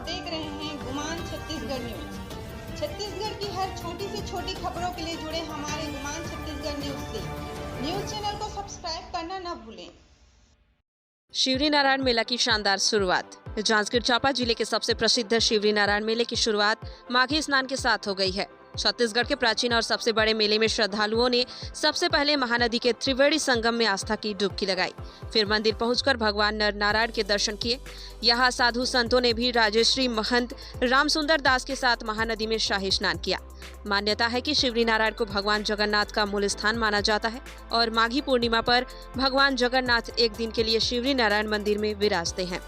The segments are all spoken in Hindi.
देख रहे हैं गुमान छत्तीसगढ़ न्यूज। छत्तीसगढ़ की हर छोटी से छोटी खबरों के लिए जुड़े हमारे गुमान छत्तीसगढ़ न्यूज से। न्यूज चैनल को सब्सक्राइब करना न भूलें। शिवरी नारायण मेला की शानदार शुरुआत। जांजगीर चांपा जिले के सबसे प्रसिद्ध शिवरी नारायण मेले की शुरुआत माघी स्नान के साथ हो गई है। छत्तीसगढ़ के प्राचीन और सबसे बड़े मेले में श्रद्धालुओं ने सबसे पहले महानदी के त्रिवेणी संगम में आस्था की डुबकी लगाई, फिर मंदिर पहुंचकर भगवान नर नारायण के दर्शन किए। यहां साधु संतों ने भी राजश्री महंत रामसुंदर दास के साथ महानदी में शाही स्नान किया। मान्यता है कि शिवरी नारायण को भगवान जगन्नाथ का मूल स्थान माना जाता है और माघी पूर्णिमा पर भगवान जगन्नाथ एक दिन के लिए शिवरी नारायण मंदिर में विराजते हैं।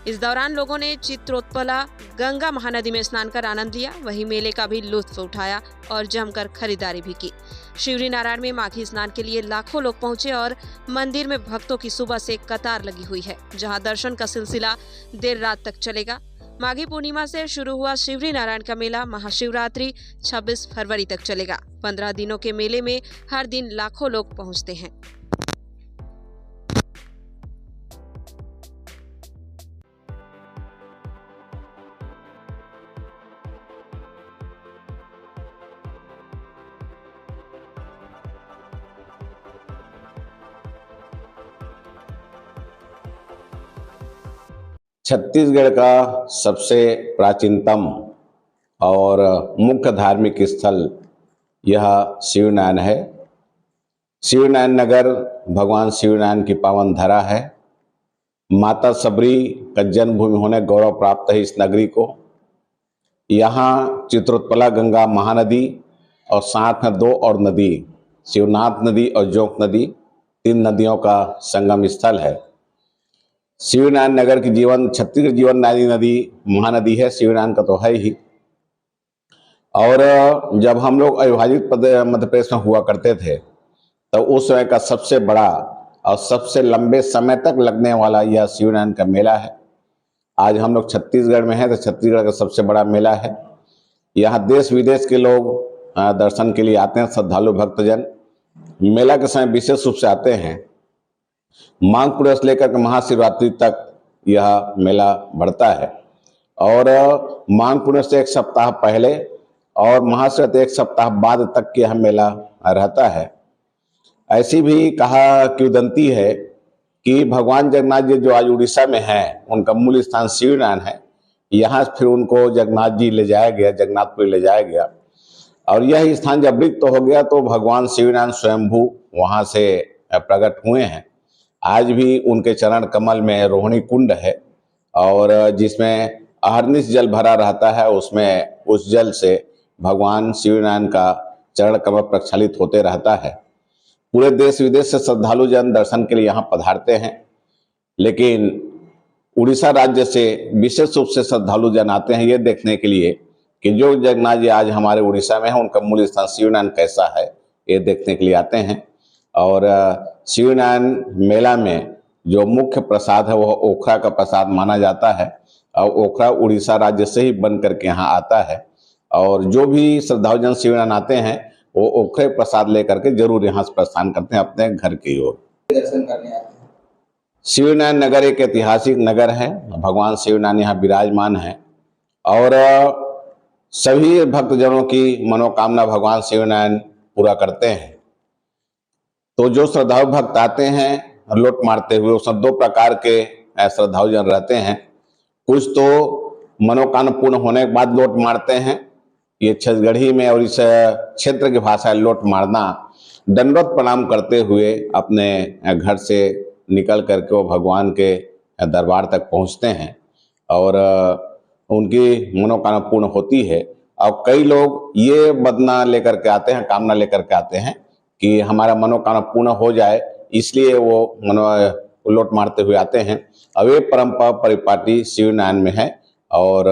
इस दौरान लोगों ने चित्रोत्पला गंगा महानदी में स्नान कर आनंद लिया, वहीं मेले का भी लुत्फ उठाया और जमकर खरीदारी भी की। शिवरी नारायण में माघी स्नान के लिए लाखों लोग पहुंचे और मंदिर में भक्तों की सुबह से कतार लगी हुई है, जहां दर्शन का सिलसिला देर रात तक चलेगा। माघी पूर्णिमा से शुरू हुआ शिवरी नारायण का मेला महाशिवरात्रि 26 फरवरी तक चलेगा। 15 दिनों के मेले में हर दिन लाखों लोग पहुंचते हैं। छत्तीसगढ़ का सबसे प्राचीनतम और मुख्य धार्मिक स्थल यह शिवनारायण है। शिवनारायण नगर भगवान शिवनारायण की पावन धरा है। माता सबरी का जन्मभूमि होने गौरव प्राप्त है इस नगरी को। यहाँ चित्रोत्पला गंगा महानदी और साथ में 2 और नदी, शिवनाथ नदी और जोंक नदी, 3 नदियों का संगम स्थल है। शिवनारायण नगर की छत्तीसगढ़ जीवन नदी महानदी है, शिवनारायण का तो है ही। और जब हम लोग अविभाजित मध्य प्रदेश में हुआ करते थे तो उस समय का सबसे बड़ा और सबसे लंबे समय तक लगने वाला यह शिवनारायण का मेला है। आज हम लोग छत्तीसगढ़ में हैं तो छत्तीसगढ़ का सबसे बड़ा मेला है। यहाँ देश विदेश के लोग दर्शन के लिए आते हैं। श्रद्धालु भक्तजन मेला के समय विशेष रूप से आते हैं। माघ पूर्णिमा से लेकर के महाशिवरात्रि तक यह मेला बढ़ता है और माघ पूर्णिमा से 1 सप्ताह पहले और महाशिवरात्रि 1 सप्ताह बाद तक यह मेला रहता है। ऐसी भी कहा किंवदंती है कि भगवान जगन्नाथ जी जो आज उड़ीसा में हैं, उनका मूल स्थान शिवनारायण है। यहाँ फिर उनको जगन्नाथ जी ले जाया गया, जगन्नाथपुरी ले जाया गया और यह स्थान जब रिक्त हो गया तो भगवान शिवनारायण स्वयंभू वहाँ से प्रकट हुए हैं। आज भी उनके चरण कमल में रोहिणी कुंड है और जिसमें अहर्निश जल भरा रहता है, उसमें उस जल से भगवान शिवनारायण का चरण कमल प्रक्षालित होते रहता है। पूरे देश विदेश से श्रद्धालु जन दर्शन के लिए यहाँ पधारते हैं, लेकिन उड़ीसा राज्य से विशेष रूप से श्रद्धालु जन आते हैं ये देखने के लिए कि जो जगन्नाथ जी आज हमारे उड़ीसा में है उनका मूल स्थान शिवनारायण कैसा है, ये देखने के लिए आते हैं। और शिवनारायण मेला में जो मुख्य प्रसाद है वह ओखरा का प्रसाद माना जाता है और ओखरा उड़ीसा राज्य से ही बन करके यहाँ आता है और जो भी श्रद्धालुजन शिवनारायण आते हैं वो ओखरे प्रसाद लेकर के जरूर यहाँ से प्रस्थान करते हैं अपने घर की ओर। दर्शन करने आते हैं। शिवनारायण नगर एक ऐतिहासिक नगर है। भगवान शिवनारायण यहाँ विराजमान है और सभी भक्तजनों की मनोकामना भगवान शिवनारायण पूरा करते हैं। तो जो श्रद्धालु भक्त आते हैं लौट मारते हुए, उसमें 2 प्रकार के श्रद्धालु जन रहते हैं। कुछ तो मनोकामना पूर्ण होने के बाद लौट मारते हैं, ये छत्तीसगढ़ी में और इस क्षेत्र की भाषा है लौट मारना। दंडवत प्रणाम करते हुए अपने घर से निकल करके वो भगवान के दरबार तक पहुंचते हैं और उनकी मनोकामना पूर्ण होती है। और कई लोग ये बदना लेकर के आते हैं, कामना लेकर के आते हैं कि हमारा मनोकामना पूर्ण हो जाए, इसलिए वो लौट मारते हुए आते हैं। अब ये परंपरा परिपाटी शिवनारायण में है और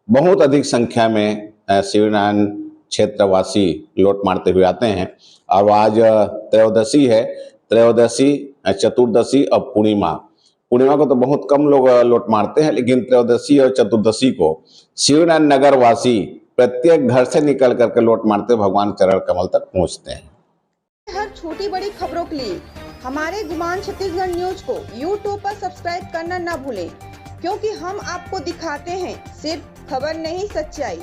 बहुत अधिक संख्या में शिवनारायण क्षेत्रवासी लौट मारते हुए आते हैं। और आज त्रयोदशी है, त्रयोदशी, चतुर्दशी और पूर्णिमा को तो बहुत कम लोग लौट मारते हैं, लेकिन त्रयोदशी और चतुर्दशी को शिवनारायण नगर वासी प्रत्येक घर से निकल करके लौट मारते भगवान चरण कमल तक पहुंचते हैं। हर छोटी बड़ी खबरों के लिए हमारे गुमान छत्तीसगढ़ न्यूज को YouTube पर सब्सक्राइब करना न भूलें। क्योंकि हम आपको दिखाते हैं सिर्फ खबर नहीं, सच्चाई।